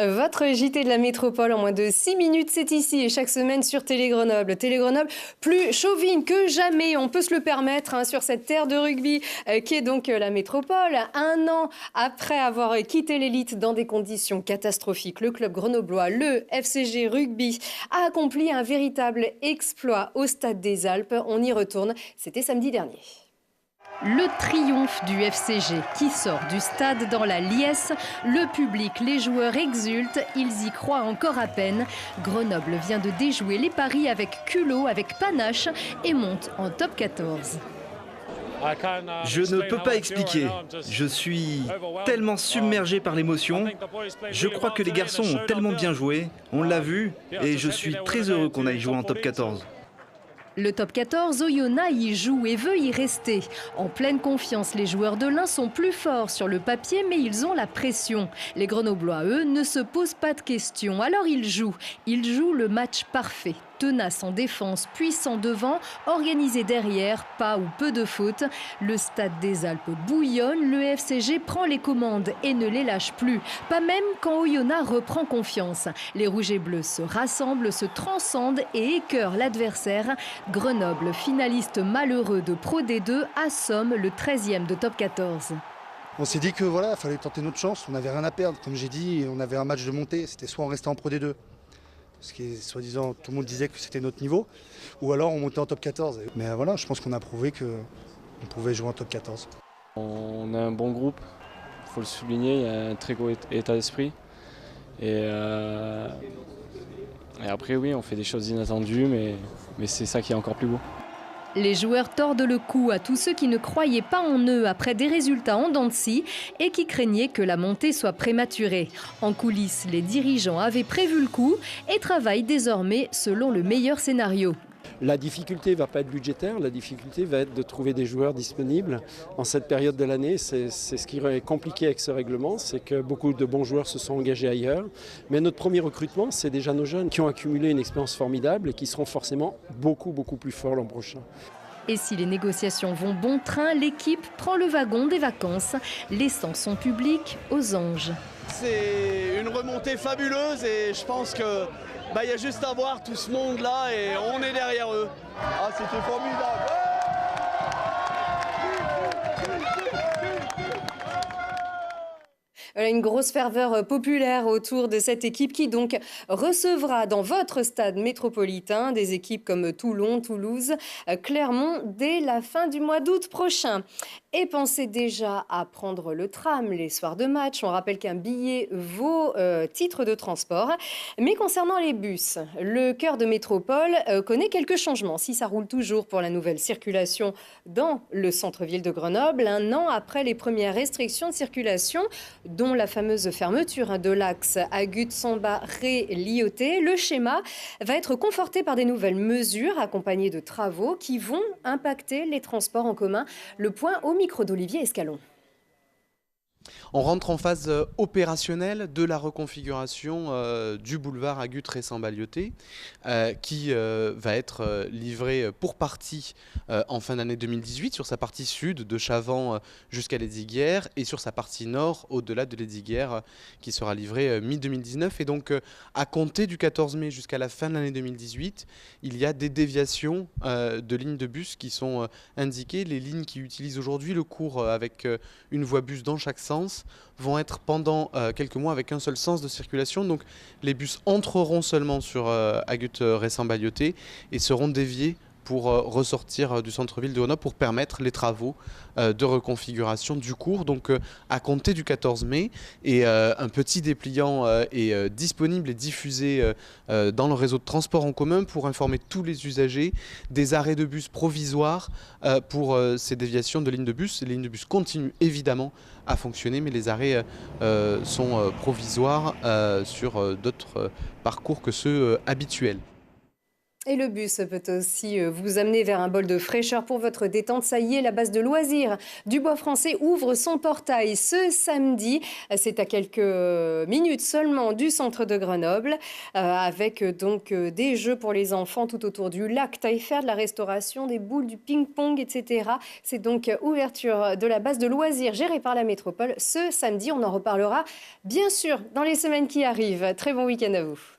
Votre JT de la métropole en moins de 6 minutes, c'est ici et chaque semaine sur Télé Grenoble. Télé Grenoble, plus chauvine que jamais, on peut se le permettre sur cette terre de rugby qui est donc la métropole. Un an après avoir quitté l'élite dans des conditions catastrophiques, le club grenoblois, le FCG Rugby, a accompli un véritable exploit au Stade des Alpes. On y retourne, c'était samedi dernier. Le triomphe du FCG qui sort du stade dans la liesse. Le public, les joueurs exultent, ils y croient encore à peine. Grenoble vient de déjouer les paris avec culot, avec panache et monte en top 14. Je ne peux pas expliquer. Je suis tellement submergé par l'émotion. Je crois que les garçons ont tellement bien joué. On l'a vu et je suis très heureux qu'on aille jouer en top 14. Le top 14, Oyonnax y joue et veut y rester. En pleine confiance, les joueurs de l'Ain sont plus forts sur le papier, mais ils ont la pression. Les Grenoblois, eux, ne se posent pas de questions. Alors ils jouent. Ils jouent le match parfait. Tenace en défense, puissant devant, organisé derrière, pas ou peu de fautes. Le Stade des Alpes bouillonne, le FCG prend les commandes et ne les lâche plus. Pas même quand Oyonnax reprend confiance. Les Rouges et Bleus se rassemblent, se transcendent et écœurent l'adversaire. Grenoble, finaliste malheureux de Pro D2, assomme le 13e de top 14. On s'est dit que voilà, il fallait tenter notre chance, on n'avait rien à perdre. Comme j'ai dit, on avait un match de montée, c'était soit on restait en Pro D2, ce qui est soi-disant, tout le monde disait que c'était notre niveau, ou alors on montait en top 14. Mais voilà, je pense qu'on a prouvé qu'on pouvait jouer en top 14. On a un bon groupe, il faut le souligner, il y a un très gros état d'esprit. Et après oui, on fait des choses inattendues, mais c'est ça qui est encore plus beau. Les joueurs tordent le cou à tous ceux qui ne croyaient pas en eux après des résultats en dents de scie et qui craignaient que la montée soit prématurée. En coulisses, les dirigeants avaient prévu le coup et travaillent désormais selon le meilleur scénario. La difficulté ne va pas être budgétaire, la difficulté va être de trouver des joueurs disponibles en cette période de l'année. C'est ce qui est compliqué avec ce règlement, c'est que beaucoup de bons joueurs se sont engagés ailleurs. Mais notre premier recrutement, c'est déjà nos jeunes qui ont accumulé une expérience formidable et qui seront forcément beaucoup plus forts l'an prochain. Et si les négociations vont bon train, l'équipe prend le wagon des vacances, laissant son public aux anges. C'est une remontée fabuleuse et je pense que y a juste à voir tout ce monde-là et on est derrière eux. Ah, c'était formidable. Voilà une grosse ferveur populaire autour de cette équipe qui donc recevra dans votre stade métropolitain des équipes comme Toulon, Toulouse, Clermont dès la fin du mois d'août prochain. Et pensez déjà à prendre le tram les soirs de match. On rappelle qu'un billet vaut titre de transport. Mais concernant les bus, le cœur de métropole connaît quelques changements. Si ça roule toujours pour la nouvelle circulation dans le centre-ville de Grenoble, un an après les premières restrictions de circulation, dont la fameuse fermeture de l'axe Agut-Samba-Ré-Lioté, le schéma va être conforté par des nouvelles mesures accompagnées de travaux qui vont impacter les transports en commun. Le point au micro d'Olivier Escalon. On rentre en phase opérationnelle de la reconfiguration du boulevard Agut-Ré-Samba-Lioté qui va être livré pour partie en fin d'année 2018 sur sa partie sud de Chavant jusqu'à Lesdiguières et sur sa partie nord au-delà de Lesdiguières qui sera livrée mi-2019. Et donc à compter du 14 mai jusqu'à la fin de l'année 2018, il y a des déviations de lignes de bus qui sont indiquées. Les lignes qui utilisent aujourd'hui le cours avec une voie bus dans chaque sens vont être pendant quelques mois avec un seul sens de circulation. Donc les bus entreront seulement sur Agut-Ré-Samba-Lioté et seront déviés pour ressortir du centre-ville de Grenoble pour permettre les travaux de reconfiguration du cours. Donc à compter du 14 mai, et un petit dépliant est disponible et diffusé dans le réseau de transport en commun pour informer tous les usagers des arrêts de bus provisoires pour ces déviations de lignes de bus. Les lignes de bus continuent évidemment à fonctionner, mais les arrêts sont provisoires sur d'autres parcours que ceux habituels. Et le bus peut aussi vous amener vers un bol de fraîcheur pour votre détente. Ça y est, la base de loisirs du Bois Français ouvre son portail ce samedi. C'est à quelques minutes seulement du centre de Grenoble, avec donc des jeux pour les enfants tout autour du lac Taillefer, de la restauration, des boules, du ping-pong, etc. C'est donc ouverture de la base de loisirs gérée par la métropole ce samedi. On en reparlera bien sûr dans les semaines qui arrivent. Très bon week-end à vous.